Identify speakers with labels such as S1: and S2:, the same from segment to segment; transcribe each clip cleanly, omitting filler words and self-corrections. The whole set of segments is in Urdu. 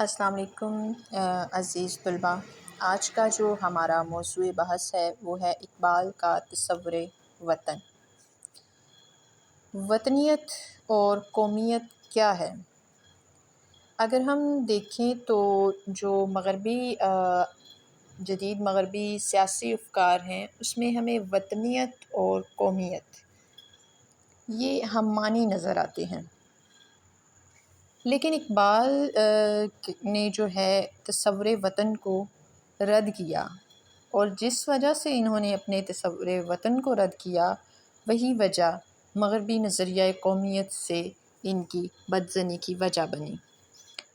S1: السلام علیکم عزیز طلباء، آج کا جو ہمارا موضوع بحث ہے وہ ہے اقبال کا تصور وطن۔ وطنیت اور قومیت کیا ہے؟ اگر ہم دیکھیں تو جو جدید مغربی سیاسی افکار ہیں اس میں ہمیں وطنیت اور قومیت یہ ہم معنی نظر آتے ہیں، لیکن اقبال نے جو ہے تصور وطن کو رد کیا، اور جس وجہ سے انہوں نے اپنے تصور وطن کو رد کیا وہی وجہ مغربی نظریہ قومیت سے ان کی بدظنی کی وجہ بنی۔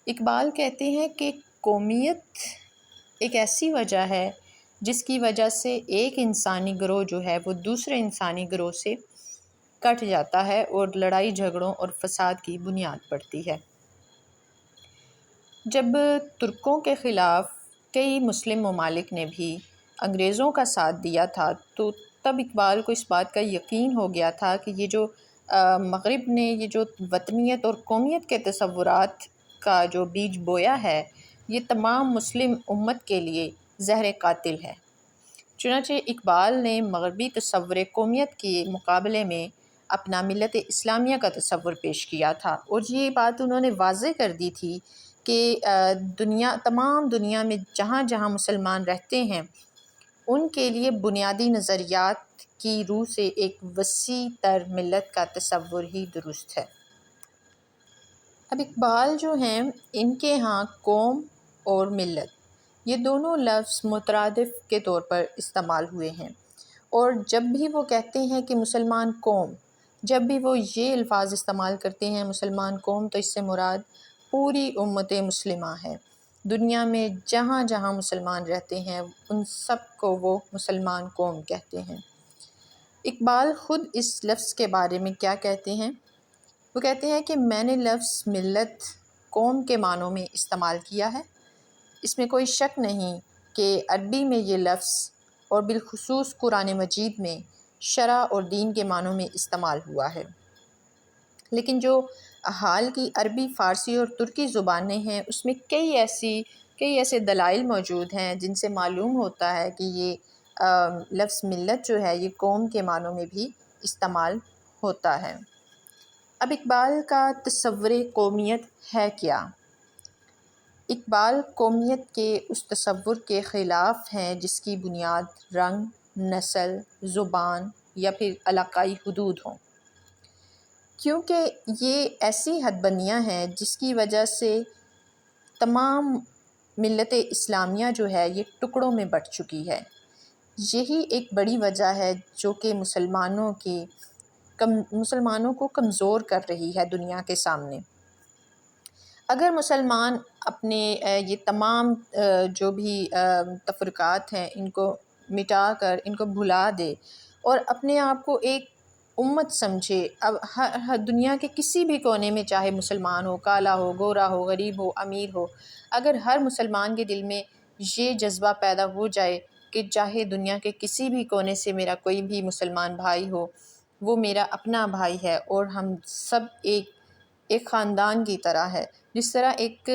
S1: اقبال کہتے ہیں کہ قومیت ایک ایسی وجہ ہے جس کی وجہ سے ایک انسانی گروہ جو ہے وہ دوسرے انسانی گروہ سے کٹ جاتا ہے اور لڑائی جھگڑوں اور فساد کی بنیاد پڑتی ہے۔ جب ترکوں کے خلاف کئی مسلم ممالک نے بھی انگریزوں کا ساتھ دیا تھا تو تب اقبال کو اس بات کا یقین ہو گیا تھا کہ یہ جو مغرب نے یہ جو وطنیت اور قومیت کے تصورات کا جو بیج بویا ہے یہ تمام مسلم امت کے لیے زہر قاتل ہے۔ چنانچہ اقبال نے مغربی تصور قومیت کے مقابلے میں اپنا ملت اسلامیہ کا تصور پیش کیا تھا، اور یہ بات انہوں نے واضح کر دی تھی کہ تمام دنیا میں جہاں جہاں مسلمان رہتے ہیں ان کے لیے بنیادی نظریات کی روح سے ایک وسیع تر ملت کا تصور ہی درست ہے۔ اب اقبال جو ہیں ان کے ہاں قوم اور ملت یہ دونوں لفظ مترادف کے طور پر استعمال ہوئے ہیں، اور جب بھی وہ کہتے ہیں کہ مسلمان قوم، جب بھی وہ یہ الفاظ استعمال کرتے ہیں مسلمان قوم، تو اس سے مراد پوری امت مسلمہ ہے۔ دنیا میں جہاں جہاں مسلمان رہتے ہیں ان سب کو وہ مسلمان قوم کہتے ہیں۔ اقبال خود اس لفظ کے بارے میں کیا کہتے ہیں؟ وہ کہتے ہیں کہ میں نے لفظ ملت قوم کے معنوں میں استعمال کیا ہے۔ اس میں کوئی شک نہیں کہ عربی میں یہ لفظ اور بالخصوص قرآن مجید میں شرع اور دین کے معنوں میں استعمال ہوا ہے، لیکن جو حال کی عربی، فارسی اور ترکی زبانیں ہیں اس میں کئی ایسے دلائل موجود ہیں جن سے معلوم ہوتا ہے کہ یہ لفظ ملت جو ہے یہ قوم کے معنوں میں بھی استعمال ہوتا ہے۔ اب اقبال کا تصور قومیت ہے کیا؟ اقبال قومیت کے اس تصور کے خلاف ہیں جس کی بنیاد رنگ، نسل، زبان یا پھر علاقائی حدود ہوں، کیونکہ یہ ایسی حد بندیاں ہیں جس کی وجہ سے تمام ملت اسلامیہ جو ہے یہ ٹکڑوں میں بٹ چکی ہے۔ یہی ایک بڑی وجہ ہے جو کہ مسلمانوں کو کمزور کر رہی ہے دنیا کے سامنے۔ اگر مسلمان اپنے یہ تمام جو بھی تفرقات ہیں ان کو مٹا کر ان کو بھلا دے اور اپنے آپ کو ایک امت سمجھے، اب ہر دنیا کے کسی بھی کونے میں چاہے مسلمان ہو، کالا ہو، گورا ہو، غریب ہو، امیر ہو، اگر ہر مسلمان کے دل میں یہ جذبہ پیدا ہو جائے کہ چاہے دنیا کے کسی بھی کونے سے میرا کوئی بھی مسلمان بھائی ہو وہ میرا اپنا بھائی ہے اور ہم سب ایک خاندان کی طرح ہے، جس طرح ایک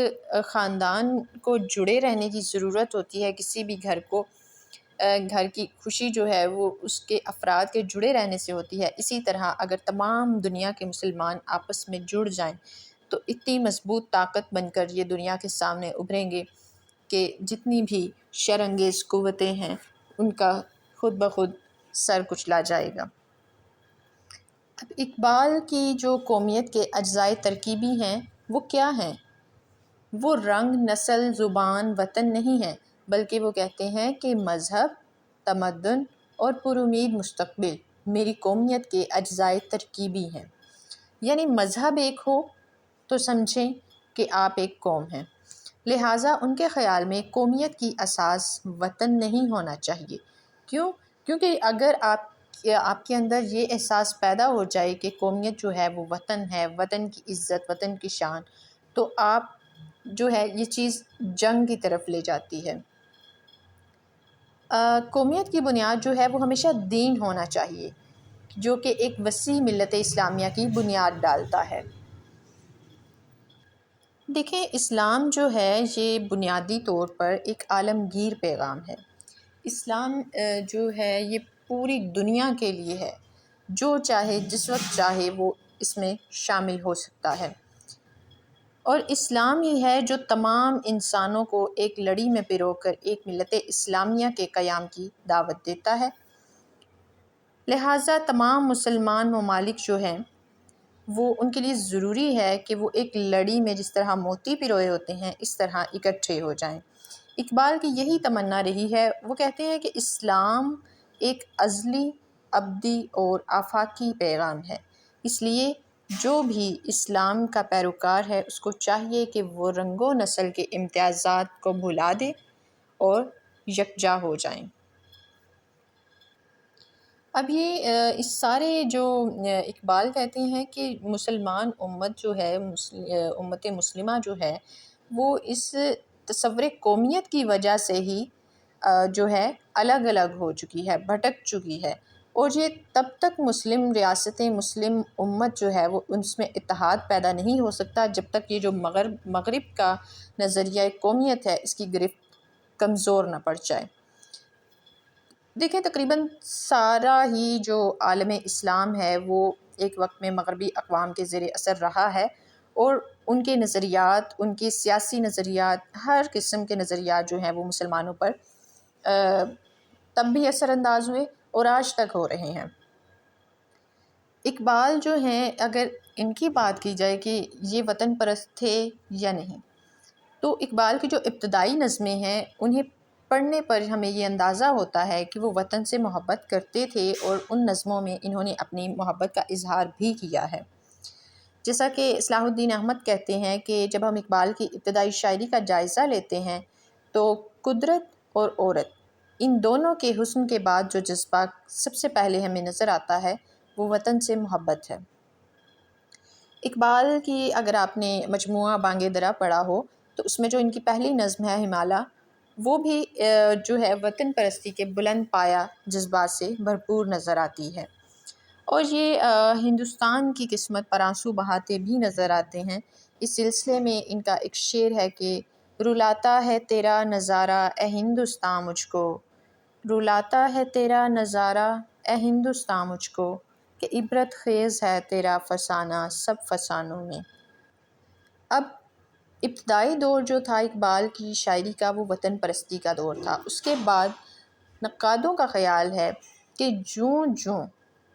S1: خاندان کو جڑے رہنے کی ضرورت ہوتی ہے، کسی بھی گھر کی خوشی جو ہے وہ اس کے افراد کے جڑے رہنے سے ہوتی ہے، اسی طرح اگر تمام دنیا کے مسلمان آپس میں جڑ جائیں تو اتنی مضبوط طاقت بن کر یہ دنیا کے سامنے ابھریں گے کہ جتنی بھی شر انگیز قوتیں ہیں ان کا خود بخود سر کچلا جائے گا۔ اب اقبال کی جو قومیت کے اجزائے ترکیبی ہیں وہ کیا ہیں؟ وہ رنگ، نسل، زبان، وطن نہیں ہیں، بلکہ وہ کہتے ہیں کہ مذہب، تمدن اور پر امید مستقبل میری قومیت کے اجزائے ترکیبی ہیں۔ یعنی مذہب ایک ہو تو سمجھیں کہ آپ ایک قوم ہیں، لہٰذا ان کے خیال میں قومیت کی اساس وطن نہیں ہونا چاہیے۔ کیونکہ اگر آپ کے اندر یہ احساس پیدا ہو جائے کہ قومیت جو ہے وہ وطن ہے، وطن کی عزت، وطن کی شان، تو آپ جو ہے یہ چیز جنگ کی طرف لے جاتی ہے۔ قومیت کی بنیاد جو ہے وہ ہمیشہ دین ہونا چاہیے جو کہ ایک وسیع ملت اسلامیہ کی بنیاد ڈالتا ہے۔ دیکھیں، اسلام جو ہے یہ بنیادی طور پر ایک عالمگیر پیغام ہے۔ اسلام جو ہے یہ پوری دنیا کے لیے ہے، جو چاہے جس وقت چاہے وہ اس میں شامل ہو سکتا ہے، اور اسلام ہی ہے جو تمام انسانوں کو ایک لڑی میں پرو کر ایک ملت اسلامیہ کے قیام کی دعوت دیتا ہے۔ لہٰذا تمام مسلمان ممالک جو ہیں وہ ان کے لیے ضروری ہے کہ وہ ایک لڑی میں جس طرح موتی پروئے ہوتے ہیں اس طرح اکٹھے ہو جائیں۔ اقبال کی یہی تمنا رہی ہے۔ وہ کہتے ہیں کہ اسلام ایک ازلی، ابدی اور آفاقی پیغام ہے، اس لیے جو بھی اسلام کا پیروکار ہے اس کو چاہیے کہ وہ رنگ و نسل کے امتیازات کو بھلا دے اور یکجا ہو جائیں۔ اب یہ اس سارے جو اقبال کہتے ہیں کہ مسلمان امت جو ہے، امت مسلمہ جو ہے، وہ اس تصور قومیت کی وجہ سے ہی جو ہے الگ الگ ہو چکی ہے، بھٹک چکی ہے، اور یہ تب تک مسلم ریاستیں، مسلم امت جو ہے وہ اس میں اتحاد پیدا نہیں ہو سکتا جب تک یہ جو مغرب کا نظریہ قومیت ہے اس کی گرفت کمزور نہ پڑ جائے۔ دیکھیں، تقریباً سارا ہی جو عالم اسلام ہے وہ ایک وقت میں مغربی اقوام کے زیر اثر رہا ہے، اور ان کے نظریات، ان کے سیاسی نظریات، ہر قسم کے نظریات جو ہیں وہ مسلمانوں پر تب بھی اثر انداز ہوئے اور آج تک ہو رہے ہیں۔ اقبال جو ہیں، اگر ان کی بات کی جائے کہ یہ وطن پرست تھے یا نہیں، تو اقبال کی جو ابتدائی نظمیں ہیں انہیں پڑھنے پر ہمیں یہ اندازہ ہوتا ہے کہ وہ وطن سے محبت کرتے تھے، اور ان نظموں میں انہوں نے اپنی محبت کا اظہار بھی کیا ہے۔ جیسا کہ اصلاح الدین احمد کہتے ہیں کہ جب ہم اقبال کی ابتدائی شاعری کا جائزہ لیتے ہیں تو قدرت اور عورت، ان دونوں کے حسن کے بعد جو جذبہ سب سے پہلے ہمیں نظر آتا ہے وہ وطن سے محبت ہے۔ اقبال کی اگر آپ نے مجموعہ بانگ درا پڑھا ہو تو اس میں جو ان کی پہلی نظم ہے ہمالا، وہ بھی جو ہے وطن پرستی کے بلند پایہ جذبات سے بھرپور نظر آتی ہے، اور یہ ہندوستان کی قسمت پر آنسو بہاتے بھی نظر آتے ہیں۔ اس سلسلے میں ان کا ایک شعر ہے کہ رلاتا ہے تیرا نظارہ اے ہندوستان مجھ کو، رلاتا ہے تیرا نظارہ اے ہندوستان مجھ کو، کہ عبرت خیز ہے تیرا فسانہ سب فسانوں میں۔ اب ابتدائی دور جو تھا اقبال کی شاعری کا وہ وطن پرستی کا دور تھا۔ اس کے بعد نقادوں کا خیال ہے کہ جوں جوں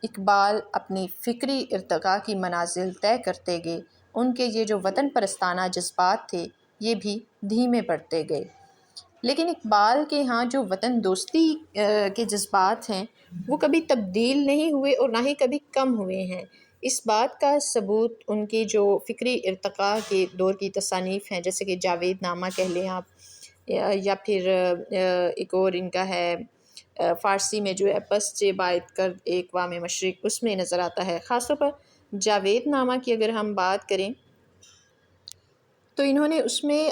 S1: اقبال اپنی فکری ارتقاء کی منازل طے کرتے گئے، ان کے یہ جو وطن پرستانہ جذبات تھے یہ بھی دھیمے پڑتے گئے، لیکن اقبال کے ہاں جو وطن دوستی کے جذبات ہیں وہ کبھی تبدیل نہیں ہوئے اور نہ ہی کبھی کم ہوئے ہیں۔ اس بات کا ثبوت ان کے جو فکری ارتقاء کے دور کی تصانیف ہیں، جیسے کہ جاوید نامہ کہہ لیں آپ، یا پھر ایک اور ان کا ہے فارسی میں جو ہے پس چے باید کر ایک وام مشرق، اس میں نظر آتا ہے۔ خاص طور پر جاوید نامہ کی اگر ہم بات کریں تو انہوں نے اس میں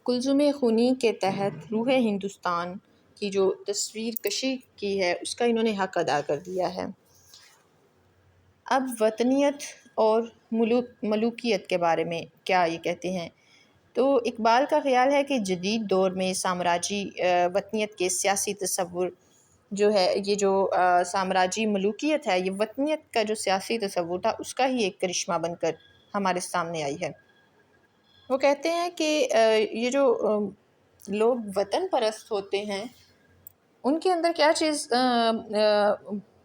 S1: کلزم خونی کے تحت روح ہندوستان کی جو تصویر کشی کی ہے اس کا انہوں نے حق ادا کر دیا ہے۔ اب وطنیت اور ملوکیت کے بارے میں کیا یہ کہتے ہیں، تو اقبال کا خیال ہے کہ جدید دور میں سامراجی وطنیت کے سیاسی تصور جو ہے، یہ جو سامراجی ملوکیت ہے، یہ وطنیت کا جو سیاسی تصور تھا اس کا ہی ایک کرشمہ بن کر ہمارے سامنے آئی ہے۔ وہ کہتے ہیں کہ یہ جو لوگ وطن پرست ہوتے ہیں ان کے اندر کیا چیز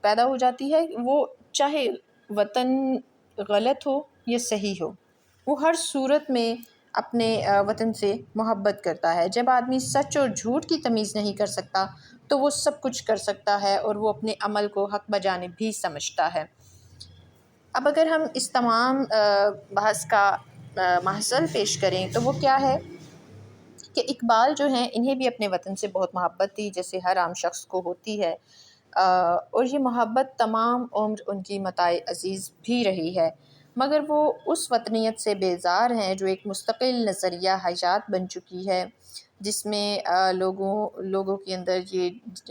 S1: پیدا ہو جاتی ہے، وہ چاہے وطن غلط ہو یا صحیح ہو، وہ ہر صورت میں اپنے وطن سے محبت کرتا ہے۔ جب آدمی سچ اور جھوٹ کی تمیز نہیں کر سکتا تو وہ سب کچھ کر سکتا ہے اور وہ اپنے عمل کو حق بجانب بھی سمجھتا ہے۔ اب اگر ہم اس تمام بحث کا محصل پیش کریں تو وہ کیا ہے کہ اقبال جو ہیں انہیں بھی اپنے وطن سے بہت محبت تھی، جیسے ہر عام شخص کو ہوتی ہے، اور یہ محبت تمام عمر ان کی متاع عزیز بھی رہی ہے، مگر وہ اس وطنیت سے بیزار ہیں جو ایک مستقل نظریہ حیات بن چکی ہے، جس میں لوگوں کے اندر یہ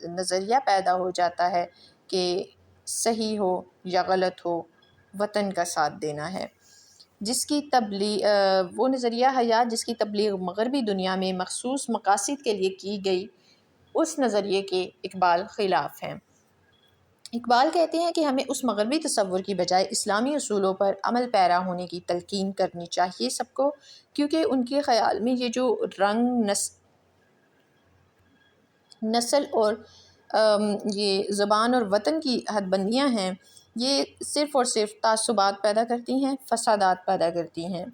S1: نظریہ پیدا ہو جاتا ہے کہ صحیح ہو یا غلط ہو وطن کا ساتھ دینا ہے۔ جس کی وہ نظریہ حیات جس کی تبلیغ مغربی دنیا میں مخصوص مقاصد کے لیے کی گئی، اس نظریے کے اقبال خلاف ہیں۔ اقبال کہتے ہیں کہ ہمیں اس مغربی تصور کی بجائے اسلامی اصولوں پر عمل پیرا ہونے کی تلقین کرنی چاہیے سب کو، کیونکہ ان کے خیال میں یہ جو رنگ، نسل اور یہ زبان اور وطن کی حد بندیاں ہیں، یہ صرف اور صرف تعصبات پیدا کرتی ہیں، فسادات پیدا کرتی ہیں۔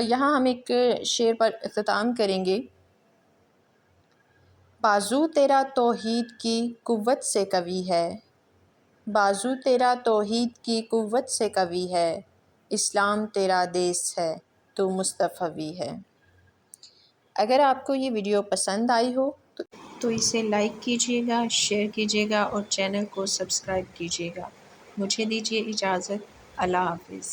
S1: یہاں ہم ایک شعر پر اختتام کریں گے۔ بازو تیرا توحید کی قوت سے قوی ہے، بازو تیرا توحید کی قوت سے قوی ہے، اسلام تیرا دیس ہے تو مصطفی ہے۔ اگر آپ کو یہ ویڈیو پسند آئی ہو تو اسے لائک کیجیے گا، شیئر کیجیے گا اور چینل کو سبسکرائب کیجیے گا۔ مجھے دیجیے اجازت۔ اللہ حافظ۔